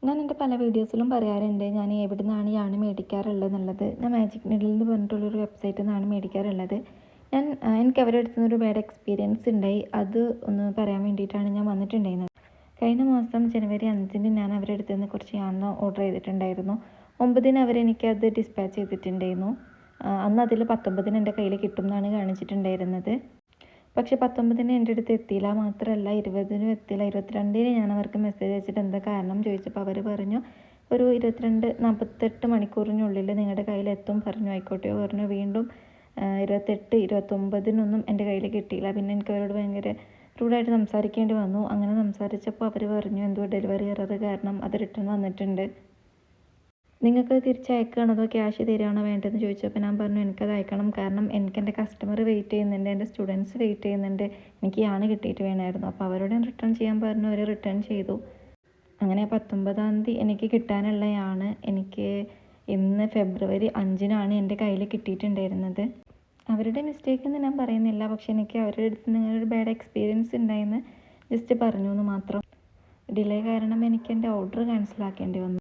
ഞാൻ എൻ്റെ പല വീഡിയോസിലും പറയാറുണ്ട് ഞാൻ എവിടെ നിന്നാണ് യാണ് മേടിക്കാറുള്ളത് എന്നുള്ളത്. ഞാൻ മാജിക് നീഡിൽ എന്ന് പറഞ്ഞിട്ടുള്ളൊരു വെബ്സൈറ്റിൽ നിന്നാണ് മേടിക്കാറുള്ളത്. എനിക്ക് അവരുടെ അടുത്ത് നിന്നൊരു ബാഡ് എക്സ്പീരിയൻസ് ഉണ്ടായി. അത് ഒന്ന് പറയാൻ വേണ്ടിയിട്ടാണ് ഞാൻ വന്നിട്ടുണ്ടായിരുന്നത്. കഴിഞ്ഞ മാസം ജനുവരി 5-ന് ഞാൻ അവരുടെ അടുത്ത് നിന്ന് കുറച്ച് യാൺ ഓർഡർ ചെയ്തിട്ടുണ്ടായിരുന്നു. 9-ന് അവരെനിക്കത് ഡിസ്പാച്ച് ചെയ്തിട്ടുണ്ടായിരുന്നു. അന്ന് അതിൽ 19-ന് എൻ്റെ കയ്യിൽ കിട്ടും എന്നാണ് കാണിച്ചിട്ടുണ്ടായിരുന്നത്. പക്ഷെ 19-ന് എൻ്റെ അടുത്ത് എത്തിയില്ല. മാത്രമല്ല 20-നും എത്തിയില്ല. 22-ന് ഞാൻ അവർക്ക് മെസ്സേജ് അയച്ചിട്ട് എന്താ കാരണം ചോദിച്ചപ്പോൾ അവർ പറഞ്ഞു ഒരു 48 മണിക്കൂറിനുള്ളിൽ നിങ്ങളുടെ കയ്യിലെത്തും പറഞ്ഞു. ആയിക്കോട്ടെ പറഞ്ഞു. വീണ്ടും 28, 29-നൊന്നും എൻ്റെ കയ്യിൽ കിട്ടിയില്ല. പിന്നെ എനിക്ക് അവരോട് ഭയങ്കര റൂഡായിട്ട് സംസാരിക്കേണ്ടി വന്നു. അങ്ങനെ സംസാരിച്ചപ്പോൾ അവർ പറഞ്ഞു എന്തോ ഡെലിവറി എറർ കാരണം അത് റിട്ടേൺ വന്നിട്ടുണ്ട്, നിങ്ങൾക്ക് തിരിച്ചയക്കുകയാണോ അതോ ക്യാഷ് തരികയാണോ വേണ്ടതെന്ന് ചോദിച്ചപ്പോൾ ഞാൻ പറഞ്ഞു എനിക്കത് അയക്കണം, കാരണം എനിക്ക് എൻ്റെ കസ്റ്റമർ വെയിറ്റ് ചെയ്യുന്നുണ്ട്, എൻ്റെ സ്റ്റുഡൻസ് വെയിറ്റ് ചെയ്യുന്നുണ്ട്, എനിക്ക് യാണ് കിട്ടിയിട്ട് വേണമായിരുന്നു. അപ്പോൾ അവരോട് ഞാൻ റിട്ടേൺ ചെയ്യാൻ പറഞ്ഞു. അവർ റിട്ടേൺ ചെയ്തു. അങ്ങനെ 19-ാം തീയതി എനിക്ക് കിട്ടാനുള്ള യാണ് എനിക്ക് ഇന്ന് ഫെബ്രുവരി 5-നാണ് എൻ്റെ കയ്യിൽ കിട്ടിയിട്ടുണ്ടായിരുന്നത്. അവരുടെ മിസ്റ്റേക്ക് എന്ന് ഞാൻ പറയുന്നില്ല, പക്ഷെ എനിക്ക് അവരുടെ അടുത്ത് നിന്ന് ഒരു ബാഡ് എക്സ്പീരിയൻസ് ഉണ്ടായെന്ന് ജസ്റ്റ് പറഞ്ഞു എന്ന് മാത്രം. ഡിലേ കാരണം എനിക്ക് എൻ്റെ ഓർഡർ ക്യാൻസൽ ആക്കേണ്ടി വന്നു.